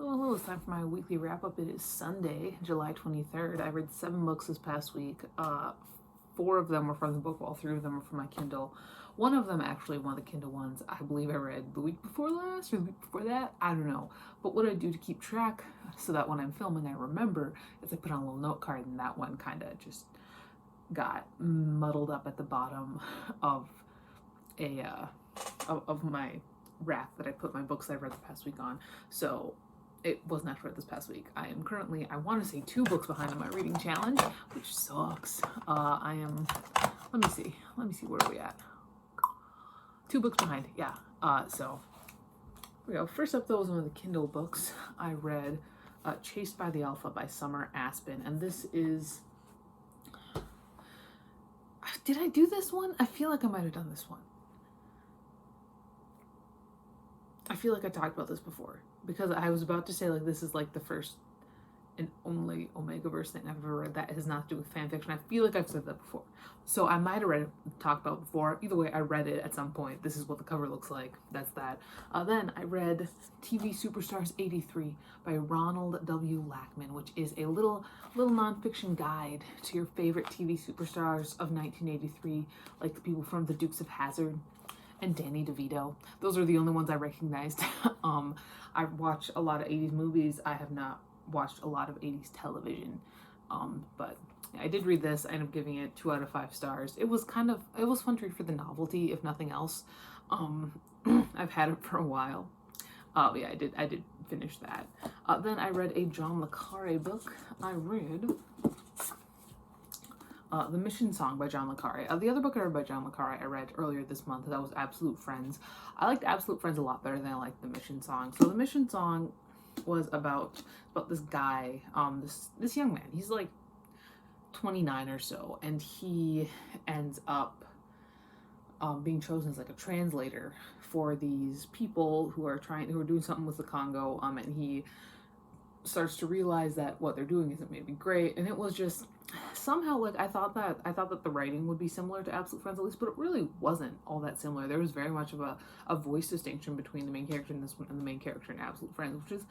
Hello, it's time for my weekly wrap up. It is Sunday, July 23rd. I read 7 books this past week. 4 of them were from the book, while 3 of them were from my Kindle. One of them, actually, one of the Kindle ones, I believe I read the week before last or the week before that. I don't know. But what I do to keep track so that when I'm filming I remember is I put on a little note card, and that one kind of just got muddled up at the bottom of of my rack that I put my books I've read the past week on. So it was not read this past week. I am currently, I want to say, 2 books behind on my reading challenge, which sucks. I am, let me see, where are we at? 2 books behind, yeah. So here we go. First up, though, was one of the Kindle books I read, Chased by the Alpha by Summer Aspen, and this is, did I do this one? I feel like I might have done this one. I feel like I talked about this before, because I was about to say, like, this is like the first and only Omegaverse thing I've ever read that has not to do with fan fiction. I feel like I've said that before. So I might have read it, talked about it before. Either way, I read it at some point. This is what the cover looks like. That's that. Then I read TV Superstars 83 by Ronald W. Lackman, which is a little nonfiction guide to your favorite TV superstars of 1983, like the people from The Dukes of Hazzard and Danny DeVito. Those are the only ones I recognized. I watch a lot of 80s movies. I have not watched a lot of 80s television. But I did read this. I ended up giving it 2 out of 5 stars. It was fun to read for the novelty, if nothing else. I've had it for a while. Yeah, I did finish that. Then I read a John le Carre book. I read The Mission Song by John le Carre. The other book I read by John le Carre I read earlier this month. That was Absolute Friends. I liked Absolute Friends a lot better than I liked The Mission Song. So The Mission Song was about this guy, this young man. He's like 29 or so, and he ends up being chosen as like a translator for these people who are doing something with the Congo. And he starts to realize that what they're doing isn't maybe great, and it was just somehow, like, I thought that the writing would be similar to Absolute Friends at least, but it really wasn't all that similar. There was very much of a voice distinction between the main character in this one and the main character in Absolute Friends, which is,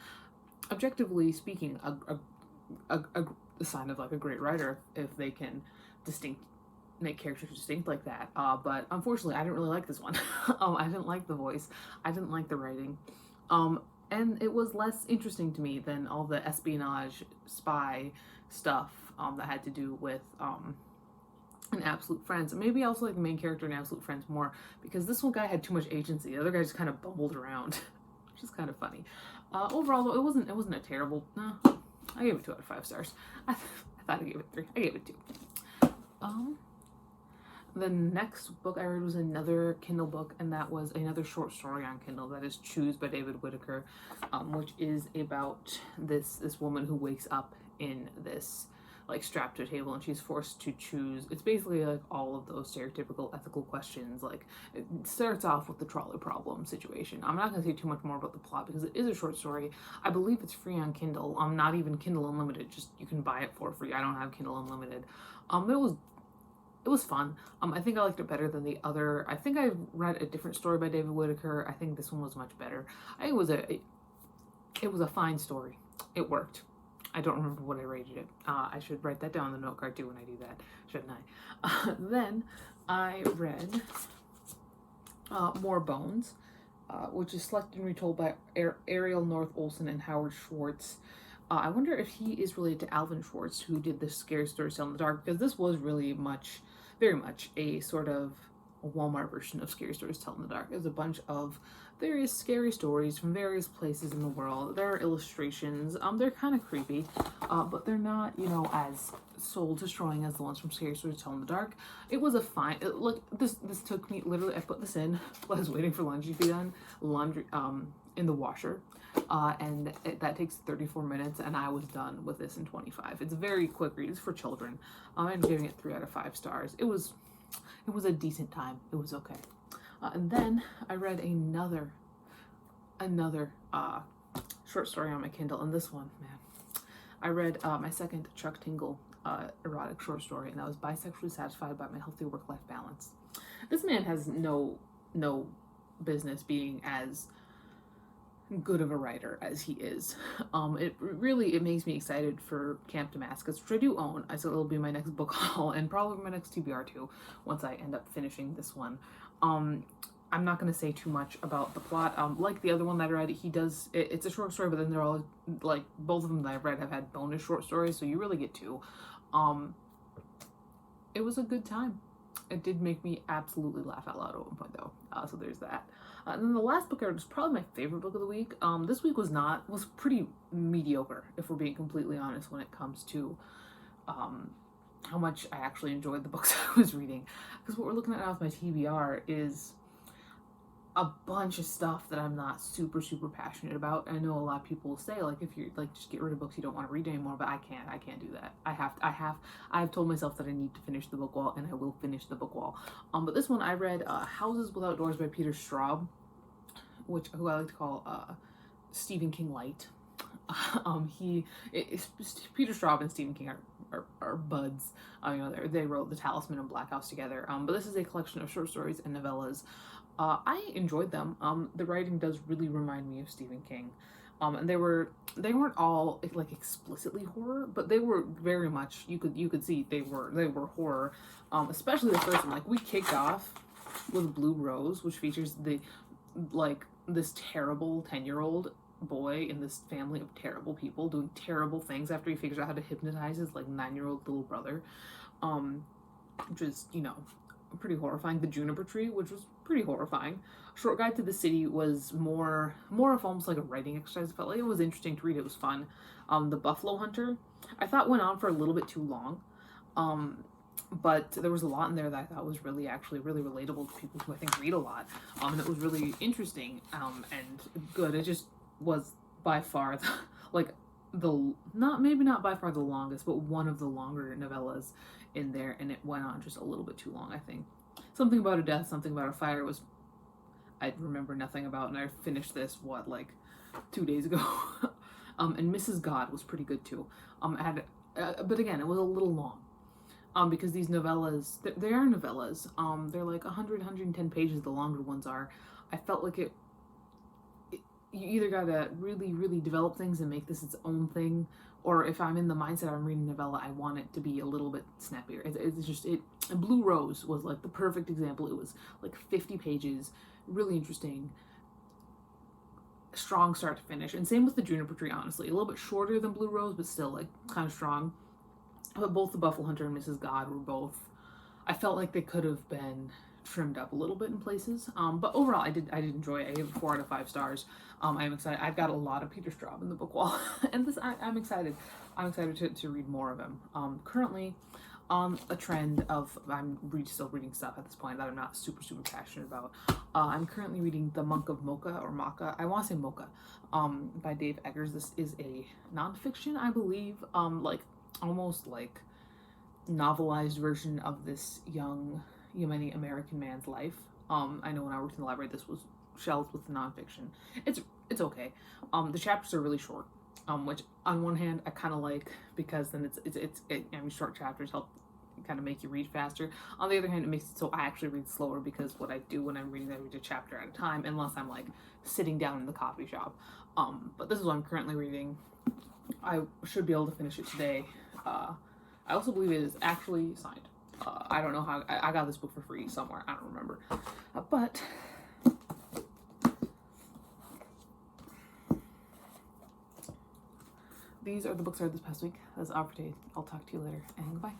objectively speaking, a sign of like a great writer if they can make characters distinct like that. But unfortunately, I didn't really like this one. I didn't like the voice. I didn't like the writing. And it was less interesting to me than all the espionage spy stuff that had to do with in Absolute Friends. And maybe also like the main character in Absolute Friends more, because this one guy had too much agency. The other guy just kind of bumbled around, which is kind of funny. Overall, though, it wasn't a terrible. No, I gave it 2 out of 5 stars. I thought I gave it 3. I gave it 2. The next book I read was another Kindle book, and that was another short story on Kindle. That is Choose by David Whittaker, which is about this woman who wakes up in this, like, strapped to a table, and she's forced to choose. It's basically like all of those stereotypical ethical questions. Like, it starts off with the trolley problem situation. I'm not going to say too much more about the plot because it is a short story. I believe it's free on Kindle. Not even Kindle Unlimited. Just, you can buy it for free. I don't have Kindle Unlimited. It was fun. I think I liked it better than the other. I think I read a different story by David Whittaker. I think this one was much better. It was a fine story. It worked. I don't remember what I rated it. I should write that down on the note card too when I do that, shouldn't I? Then I read More Bones, which is selected and retold by Ariel North Olson and Howard Schwartz. I wonder if he is related to Alvin Schwartz, who did the Scary Stories Tell in the Dark, because this was really very much a sort of a Walmart version of Scary Stories Tell in the Dark. There's a bunch of various scary stories from various places in the world. There are illustrations. They're kind of creepy, but they're not, as soul-destroying as the ones from Scary Stories Tell in the Dark. It was a fine. Look, this took me literally. I put this in while I was waiting for laundry to be done. In the washer. And that takes 34 minutes, and I was done with this in 25. It's a very quick read. It's for children. I'm giving it 3 out of 5 stars. It was a decent time. It was okay. And then I read another short story on my Kindle, and this one, man, I read my second Chuck Tingle erotic short story, and that was Bisexually Satisfied by My Healthy Work-Life Balance. This man has no business being as good of a writer as he is. It makes me excited for Camp Damascus, which I do own. I said it'll be my next book haul and probably my next TBR too, once I end up finishing this one. I'm not going to say too much about the plot. Like the other one that I read, it's a short story, but then they're all, like, both of them that I've read have had bonus short stories, so you really get two. It was a good time. It did make me absolutely laugh out loud at one point, though. So there's that. And then the last book I read was probably my favorite book of the week. This week was pretty mediocre, if we're being completely honest, when it comes to how much I actually enjoyed the books I was reading. Because what we're looking at now with my TBR is a bunch of stuff that I'm not super passionate about. I know a lot of people will say, like, if you're like, just get rid of books you don't want to read anymore, but I can't do that. I've told myself that I need to finish the book wall, and I will finish the book wall. But this one I read, Houses Without Doors by Peter Straub, who I like to call Stephen King light. Peter Straub and Stephen King are buds. They wrote The Talisman and Black House together. But this is a collection of short stories and novellas. I enjoyed them. The writing does really remind me of Stephen King. And they weren't all like explicitly horror, but they were very much, you could see they were horror. Especially the first one. Like, we kicked off with Blue Rose, which features this terrible 10-year-old boy in this family of terrible people doing terrible things after he figures out how to hypnotize his 9-year-old little brother, which is, pretty horrifying. The Juniper Tree, which was pretty horrifying. Short Guide to the City was more of almost like a writing exercise. It felt like it was interesting to read. It was fun. The Buffalo Hunter, I thought went on for a little bit too long, but there was a lot in there that I thought was really relatable to people who I think read a lot, and it was really interesting and good. It just was by far not by far the longest, but one of the longer novellas in there, and it went on just a little bit too long, I think. Something About a Death, Something About a Fire I remember nothing about, and I finished this, 2 days ago. And Mrs. God was pretty good too. But again, it was a little long. Because these novellas, they are novellas. They're like 110 pages, the longer ones are. I felt like you either gotta really develop things and make this its own thing, or if I'm in the mindset I'm reading a novella, I want it to be a little bit snappier. And Blue Rose was like the perfect example. It was like 50 pages, really interesting, strong start to finish. And same with the Juniper Tree, honestly. A little bit shorter than Blue Rose, but still kind of strong. But both the Buffalo Hunter and Mrs. God were both, I felt like they could have been trimmed up a little bit in places, but overall I did enjoy it. I gave it 4 out of 5 stars. I'm excited. I've got a lot of Peter Straub in the book wall, and I'm excited to read more of him. Currently on a trend of, I'm still reading stuff at this point that I'm not super super passionate about. I'm currently reading The Monk of Mocha, or Macha, I want to say Mocha, by Dave Eggers. This is a nonfiction, I believe, almost like novelized version of this young Yemeni American man's life. I know when I worked in the library, this was shelved with the nonfiction. It's okay. The chapters are really short, which on one hand I kind of like, because then short chapters help kind of make you read faster. On the other hand, it makes it so I actually read slower, because what I do when I'm reading, I read a chapter at a time, unless I'm like sitting down in the coffee shop. But this is what I'm currently reading. I should be able to finish it today. I also believe it is actually signed. I don't know how I got this book for free somewhere. I don't remember. But these are the books I read this past week. That's all for today. I'll talk to you later, and goodbye.